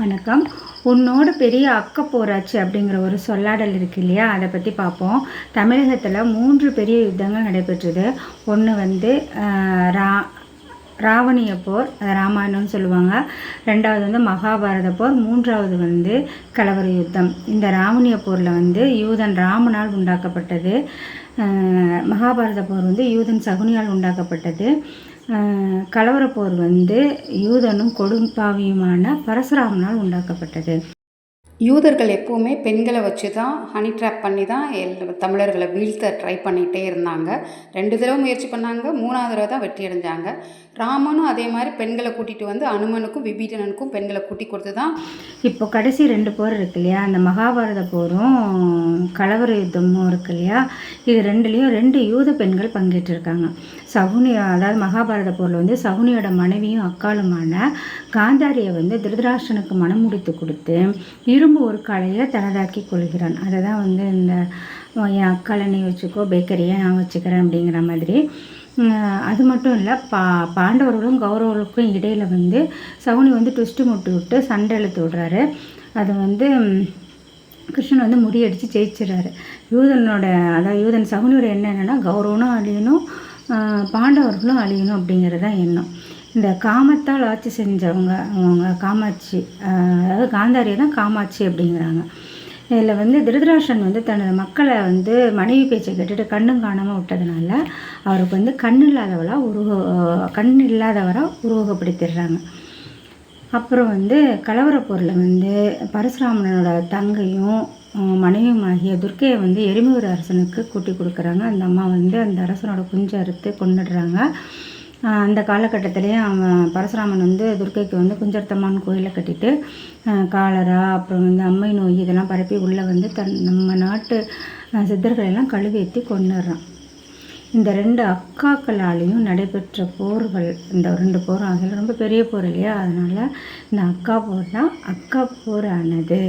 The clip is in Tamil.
வணக்கம். உன்னோட பெரிய அக்கப்போராச்சு அப்படிங்கிற ஒரு சொல்லாடல் இருக்கு இல்லையா? அதை பற்றி பார்ப்போம். தமிழகத்தில் 3 பெரிய யுத்தங்கள் நடைபெற்றது. ஒன்று வந்து ரா ராவணிய போர், ராமாயணம்னு சொல்லுவாங்க. 2வது வந்து மகாபாரத போர், 3வது வந்து கலவர யுத்தம். இந்த ராவணிய போரில் வந்து யூதன் ராமனால் உண்டாக்கப்பட்டது. மகாபாரத போர் வந்து யூதன் சகுனியால் உண்டாக்கப்பட்டது. கலவர போர் வந்து யூதனும் கொடும்பாவியுமான பரசுராமனால் உண்டாக்கப்பட்டது. யூதர்கள் எப்போவுமே பெண்களை வச்சு தான் ஹனி ட்ராப் பண்ணி தான் தமிழர்களை வீழ்த்த ட்ரை பண்ணிகிட்டே இருந்தாங்க. 2 தடவை முயற்சி பண்ணாங்க, 3வது தடவை தான் வெற்றி அடைஞ்சாங்க. ராமனும் அதே மாதிரி பெண்களை கூட்டிகிட்டு வந்து அனுமனுக்கும் விபீடனனுக்கும் பெண்களை கூட்டி கொடுத்து தான் இப்போ கடைசி 2 போர் இருக்கு இல்லையா? அந்த மகாபாரத போரும் கலவர யுத்தமும் இருக்கு இல்லையா? இது 2லேயும் 2 யூத பெண்கள் பங்கேற்றிருக்காங்க. சகுனி, அதாவது மகாபாரத போரில் வந்து சகுனியோட மனைவியும் அக்காலுமான காந்தாரியை வந்து திருதராஷ்டிரனுக்கு மனம் முடித்து கொடுத்து இரும்பு ஒரு கலையை தனதாக்கி கொள்கிறான். அதை தான் வந்து இந்த என் அக்காலை நீ வச்சுக்கோ, பேக்கரியை நான் வச்சுக்கிறேன் அப்படிங்கிற மாதிரி. அது மட்டும் இல்லை, பாண்டவர்களும் கௌரவர்களுக்கும் இடையில் வந்து சகுனி வந்து ட்விஸ்ட்டு முட்டு விட்டு சண்டை இழுத்து விடுறாரு. அது வந்து கிருஷ்ணன் வந்து முறியடித்து ஜெயிச்சிடறாரு. அதாவது யூதன் சகுனியோட எண்ணம் என்னென்னா கௌரவனும் அழியணும், பாண்டவர்களும் அழியணும் அப்படிங்கிறது தான் எண்ணம். இந்த காமத்தால் ஆட்சி செஞ்சவங்க அவங்க காமாட்சி, அதாவது காந்தாரியை தான் காமாட்சி அப்படிங்கிறாங்க. இதில் வந்து திருதராஷ்டிரன் வந்து தனது மக்களை வந்து மனைவி பேச்சை கேட்டுட்டு கண்ணும் காணாமல் விட்டதுனால அவருக்கு வந்து கண் இல்லாதவராக உருவகப்படுத்திடுறாங்க. அப்புறம் வந்து கலவர போரில் வந்து பரசுராமனோட தங்கையும் மனைவியுமாகிய துர்க்கையை வந்து எரிமூர் அரசனுக்கு கூட்டி கொடுக்குறாங்க. அந்த அம்மா வந்து அந்த அரசனோட குஞ்சை அறுத்து கொண்டுடுறாங்க. அந்த காலகட்டத்திலேயே அவன் பரசுராமன் வந்து துர்க்கைக்கு வந்து குஞ்சர்த்தம்மான் கோயிலை கட்டிட்டு காலரா, அப்புறம் வந்து அம்மை நோய் இதெல்லாம் பரப்பி உள்ளே வந்து நம்ம நாட்டு சித்தர்களெல்லாம் கழுவேற்றி கொண்டுடுறான். இந்த 2 அக்காக்களாலேயும் நடைபெற்ற போர்கள், இந்த 2 போரும் அதில் ரொம்ப பெரிய போர் இல்லையா? அதனால் இந்த அக்கா போர் தான் அக்கா போர் ஆனது.